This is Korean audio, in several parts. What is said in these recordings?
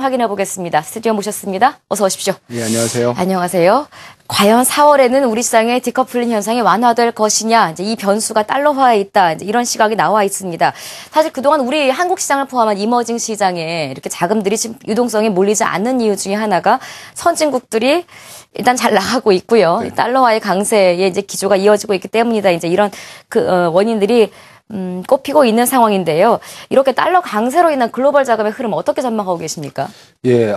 확인해 보겠습니다. 스튜디오 모셨습니다. 어서 오십시오. 네, 안녕하세요. 안녕하세요. 과연 4월에는 우리 시장의 디커플링 현상이 완화될 것이냐, 이제 이 변수가 달러화에 있다, 이제 이런 시각이 나와 있습니다. 사실 그동안 우리 한국 시장을 포함한 이머징 시장에 이렇게 자금들이 지금 유동성이 몰리지 않는 이유 중에 하나가 선진국들이 일단 잘 나가고 있고요. 네. 달러화의 강세에 이제 기조가 이어지고 있기 때문이다. 이제 이런 원인들이 꼽히고 있는 상황인데요. 이렇게 달러 강세로 인한 글로벌 자금의 흐름 어떻게 전망하고 계십니까? 예,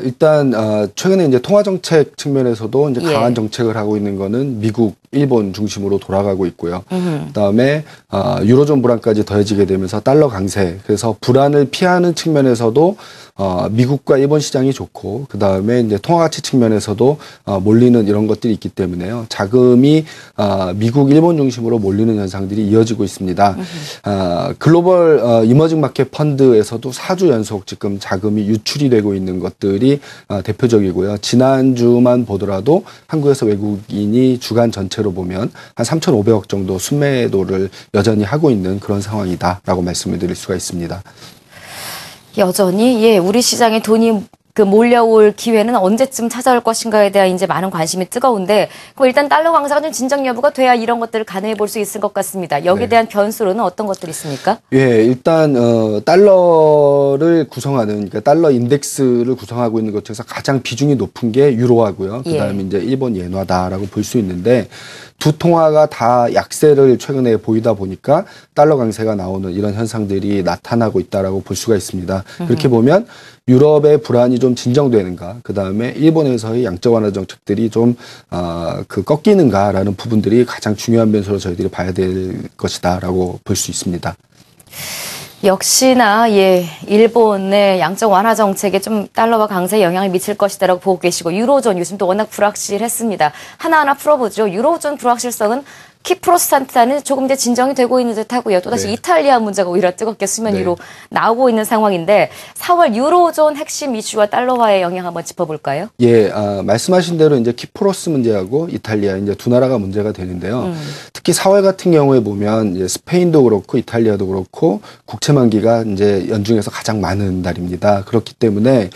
일단 최근에 이제 통화 정책 측면에서도 이제 강한 예. 정책을 하고 있는 거는 미국, 일본 중심으로 돌아가고 있고요. 그다음에 유로존 불안까지 더해지게 되면서 달러 강세. 그래서 불안을 피하는 측면에서도 미국과 일본 시장이 좋고, 그다음에 이제 통화 가치 측면에서도 몰리는 이런 것들이 있기 때문에요. 자금이 미국, 일본 중심으로 몰리는 현상들이 이어지고 있습니다. 글로벌 이머징 마켓 펀드에서도 4주 연속 지금 자금이 유출이 되고 있는 것들이 대표적이고요. 지난주만 보더라도 한국에서 외국인이 주간 전체로 보면 한 3,500억 정도 순매도를 여전히 하고 있는 그런 상황이다라고 말씀을 드릴 수가 있습니다. 여전히 예, 우리 시장에 돈이 몰려올 기회는 언제쯤 찾아올 것인가에 대한 이제 많은 관심이 뜨거운데, 일단 달러 강세가 좀 진정 여부가 돼야 이런 것들을 가늠해 볼 수 있을 것 같습니다. 여기에 대한 변수로는 어떤 것들이 있습니까? 예, 일단 달러를 구성하는, 그러니까 달러 인덱스를 구성하고 있는 것 중에서 가장 비중이 높은 게 유로화고요. 그다음에 이제 일본 예화다라고 볼 수 있는데, 두 통화가 다 약세를 최근에 보이다 보니까 달러 강세가 나오는 이런 현상들이 나타나고 있다라고 볼 수가 있습니다. 그렇게 보면 유럽의 불안이 좀 진정되는가, 그다음에 일본에서의 양적 완화 정책들이 좀 꺾이는가라는 부분들이 가장 중요한 변수로 저희들이 봐야 될 것이다라고 볼 수 있습니다. 역시나 예, 일본의 양적 완화 정책에 좀 달러와 강세에 영향을 미칠 것이다라고 보고 계시고, 유로존 요즘 또 워낙 불확실했습니다. 하나하나 풀어보죠. 유로존 불확실성은 키프로스 산타는 조금 이제 진정이 되고 있는 듯하고요. 또다시 네. 이탈리아 문제가 오히려 뜨겁게 수면 위로 나오고 있는 상황인데, 4월 유로존 핵심 이슈와 달러화의 영향 한번 짚어볼까요? 예, 말씀하신 대로 이제 키프로스 문제하고 이탈리아 이제 두 나라가 문제가 되는데요. 특히 4월 같은 경우에 보면 이제 스페인도 그렇고 이탈리아도 그렇고 국채 만기가 이제 연중에서 가장 많은 달입니다. 그렇기 때문에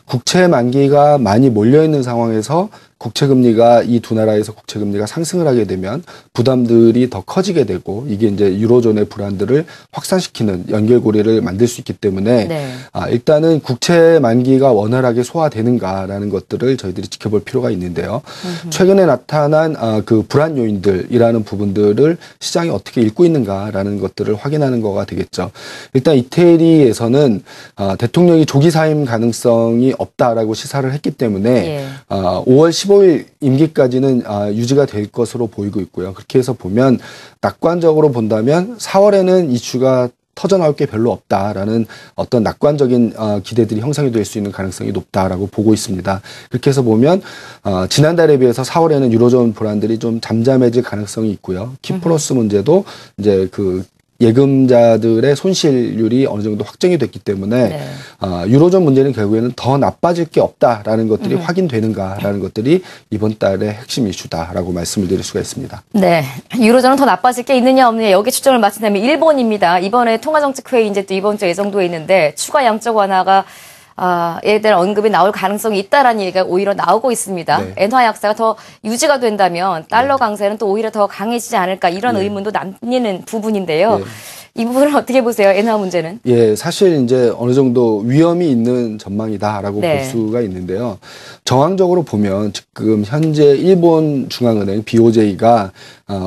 국채 만기가 많이 몰려 있는 상황에서 국채금리가 이 두 나라에서 국채금리가 상승을 하게 되면 부담들이 더 커지게 되고, 이게 이제 유로존의 불안들을 확산시키는 연결고리를 만들 수 있기 때문에 일단은 국채 만기가 원활하게 소화되는가라는 것들을 저희들이 지켜볼 필요가 있는데요. 최근에 나타난 그 불안 요인들이라는 부분들을 시장이 어떻게 읽고 있는가라는 것들을 확인하는 거가 되겠죠. 일단 이태리에서는 대통령이 조기 사임 가능성이 없다라고 시사를 했기 때문에 5월 15일 임기까지는 유지가 될 것으로 보이고 있고요. 그렇게 해서 보면 낙관적으로 본다면 4월에는 이슈가 터져나올 게 별로 없다라는 어떤 낙관적인 기대들이 형성이 될 수 있는 가능성이 높다라고 보고 있습니다. 그렇게 해서 보면 지난달에 비해서 4월에는 유로존 불안들이 좀 잠잠해질 가능성이 있고요. 키프로스 문제도 이제 그 예금자들의 손실률이 어느 정도 확정이 됐기 때문에 유로존 문제는 결국에는 더 나빠질 게 없다라는 것들이 확인되는가라는 것들이 이번 달의 핵심 이슈다라고 말씀을 드릴 수가 있습니다. 네, 유로존은 더 나빠질 게 있느냐 없느냐, 여기 추정을 마친다면 일본입니다. 이번에 통화정책회의 이제 또 이번 주에 예정돼 있는데, 추가 양적 완화가 에 대한 언급이 나올 가능성이 있다라는 얘기가 오히려 나오고 있습니다. 엔화 약세가 더 유지가 된다면 달러 강세는 또 오히려 더 강해지지 않을까, 이런 의문도 남기는 부분인데요. 이 부분을 어떻게 보세요? 엔화 문제는? 예, 사실 이제 어느 정도 위험이 있는 전망이다라고 볼 수가 있는데요. 정황적으로 보면 지금 현재 일본 중앙은행 BOJ가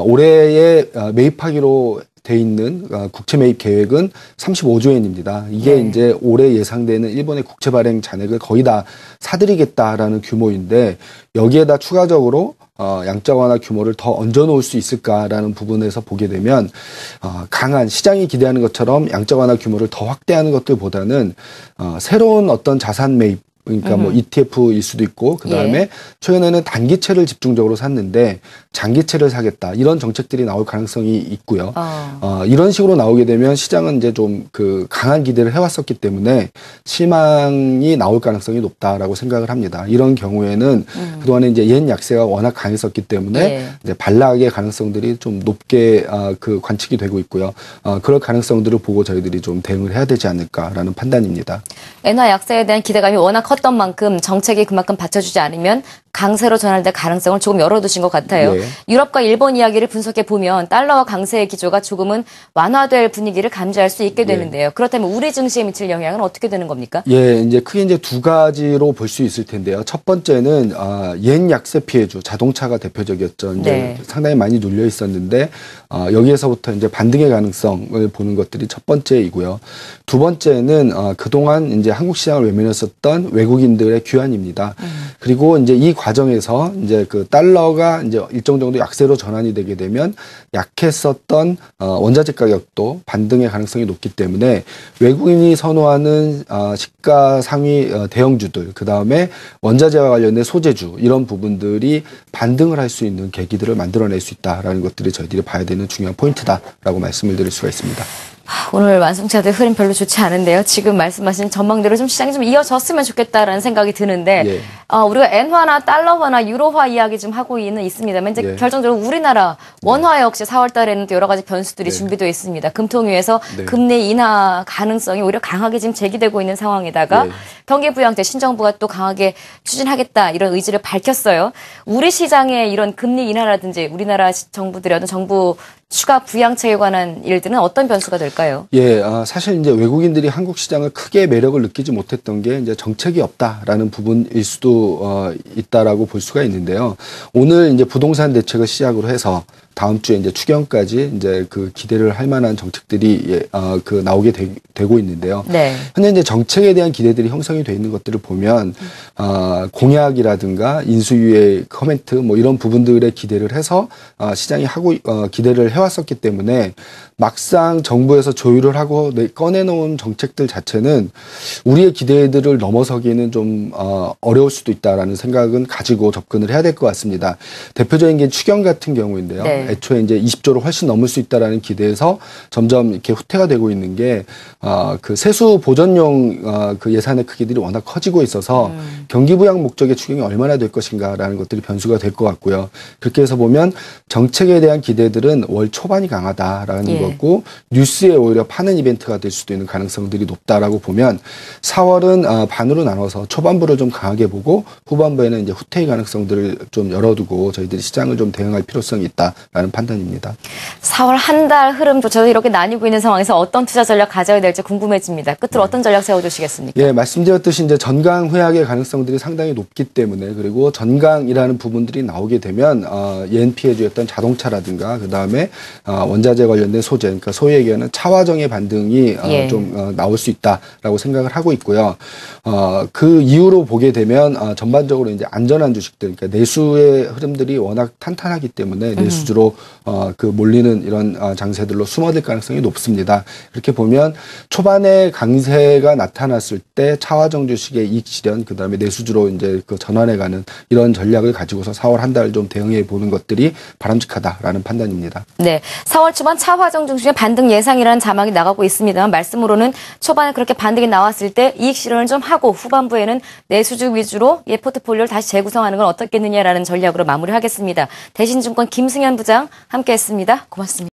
올해에 매입하기로 돼 있는 국채 매입 계획은 35조엔입니다. 이게 이제 올해 예상되는 일본의 국채 발행 잔액을 거의 다 사들이겠다라는 규모인데, 여기에다 추가적으로 양적 완화 규모를 더 얹어 놓을 수 있을까라는 부분에서 보게 되면 강한 시장이 기대하는 것처럼 양적 완화 규모를 더 확대하는 것들보다는 새로운 어떤 자산 매입 그러니까 뭐 ETF일 수도 있고 그다음에 예. 최근에는 단기채를 집중적으로 샀는데 장기채를 사겠다. 이런 정책들이 나올 가능성이 있고요. 이런 식으로 나오게 되면 시장은 이제 좀 그 강한 기대를 해왔었기 때문에 실망이 나올 가능성이 높다라고 생각을 합니다. 이런 경우에는 그동안에 이제 yen 약세가 워낙 강했었기 때문에 예. 이제 반락의 가능성들이 좀 높게 그 관측이 되고 있고요. 그럴 가능성들을 보고 저희들이 좀 대응을 해야 되지 않을까라는 판단입니다. 엔화 약세에 대한 기대감이 워낙 컸던 만큼 정책이 그만큼 받쳐주지 않으면 강세로 전환될 가능성을 조금 열어두신 것 같아요. 예. 유럽과 일본 이야기를 분석해 보면 달러와 강세의 기조가 조금은 완화될 분위기를 감지할 수 있게 되는데요. 그렇다면 우리 증시에 미칠 영향은 어떻게 되는 겁니까? 예, 이제 크게 이제 두 가지로 볼 수 있을 텐데요. 첫 번째는 yen 약세 피해주 자동차가 대표적이었죠. 이제 네. 상당히 많이 눌려 있었는데 여기에서부터 이제 반등의 가능성을 보는 것들이 첫 번째이고요. 두 번째는 그동안 이제 한국 시장을 외면했었던 외국인들의 귀환입니다. 그리고 이제 이 과정에서 이제 그 달러가 이제 일정 정도 약세로 전환이 되게 되면 약했었던 원자재 가격도 반등의 가능성이 높기 때문에 외국인이 선호하는 시가 상위 대형주들, 그 다음에 원자재와 관련된 소재주 이런 부분들이 반등을 할 수 있는 계기들을 만들어낼 수 있다라는 것들이 저희들이 봐야 되는 중요한 포인트다라고 말씀을 드릴 수가 있습니다. 오늘 완성차들 흐름 별로 좋지 않은데요. 지금 말씀하신 전망대로 좀 시장이 좀 이어졌으면 좋겠다라는 생각이 드는데 예. 우리가 엔화나 달러화나 유로화 이야기 좀 하고 있습니다만 이제 예. 결정적으로 우리나라 원화 역시 4월 달에는 또 여러 가지 변수들이 준비되어 있습니다. 금통위에서 금리 인하 가능성이 오히려 강하게 지금 제기되고 있는 상황에다가 예. 경기부양제 신정부가 또 강하게 추진하겠다 이런 의지를 밝혔어요. 우리 시장의 이런 금리 인하라든지 우리나라 정부들의 어떤 정부 추가 부양책에 관한 일들은 어떤 변수가 될까요? 예, 사실 이제 외국인들이 한국 시장을 크게 매력을 느끼지 못했던 게 이제 정책이 없다라는 부분일 수도 있다라고 볼 수가 있는데요. 오늘 이제 부동산 대책을 시작으로 해서 다음 주에 이제 추경까지 이제 그 기대를 할 만한 정책들이 그 나오게 되고 있는데요. 네. 현재 이제 정책에 대한 기대들이 형성이 돼 있는 것들을 보면 공약이라든가 인수위의 커멘트 뭐 이런 부분들에 기대를 해서 시장이 기대를 해왔었기 때문에 막상 정부에서 조율을 하고 꺼내놓은 정책들 자체는 우리의 기대들을 넘어서기는 좀 어려울 수도 있다라는 생각은 가지고 접근을 해야 될 것 같습니다. 대표적인 게 추경 같은 경우인데요. 네. 애초에 이제 20조를 훨씬 넘을 수 있다라는 기대에서 점점 이렇게 후퇴가 되고 있는 게 그 세수 보전용 그 예산의 크기들이 워낙 커지고 있어서 경기부양 목적의 추경이 얼마나 될 것인가라는 것들이 변수가 될 것 같고요. 그렇게 해서 보면 정책에 대한 기대들은 월 초반이 강하다라는 거고 뉴스에 오히려 파는 이벤트가 될 수도 있는 가능성들이 높다라고 보면 4월은 반으로 나눠서 초반부를 좀 강하게 보고 후반부에는 이제 후퇴의 가능성들을 좀 열어두고 저희들이 시장을 좀 대응할 필요성이 있다라는 판단입니다. 4월 한 달 흐름조차도 이렇게 나뉘고 있는 상황에서 어떤 투자 전략 가져야 될지 궁금해집니다. 끝으로 어떤 전략 세워두시겠습니까? 예, 말씀드렸듯이 이제 전강 후약의 가능성들이 상당히 높기 때문에 그리고 전강이라는 부분들이 나오게 되면 yen 피해주였던 자동차라든가 그 다음에 원자재 관련된 소재, 그러니까 소위 얘기하는 차화정의 반등이 좀 나올 수 있다라고 생각을 하고 있고요. 그 이후로 보게 되면 전반적으로 이제 안전한 주식들, 그러니까 내수의 흐름들이 워낙 탄탄하기 때문에 내수주로 그 몰리는 이런 장세들로 숨어들 가능성이 높습니다. 그렇게 보면 초반에 강세가 나타났을 때 차화정 주식의 이익 실현, 그 다음에 내수주로 이제 그 전환해가는 이런 전략을 가지고서 4월 한 달 좀 대응해 보는 것들이 바람직하다라는 판단입니다. 네, 4월 초반 차화정 중심의 반등 예상이라는 자막이 나가고 있습니다만 말씀으로는 초반에 그렇게 반등이 나왔을 때 이익 실현을 좀 하고 후반부에는 내수주 위주로 포트폴리오를 다시 재구성하는 건 어떻겠느냐라는 전략으로 마무리하겠습니다. 대신증권 김승현 부장 함께했습니다. 고맙습니다.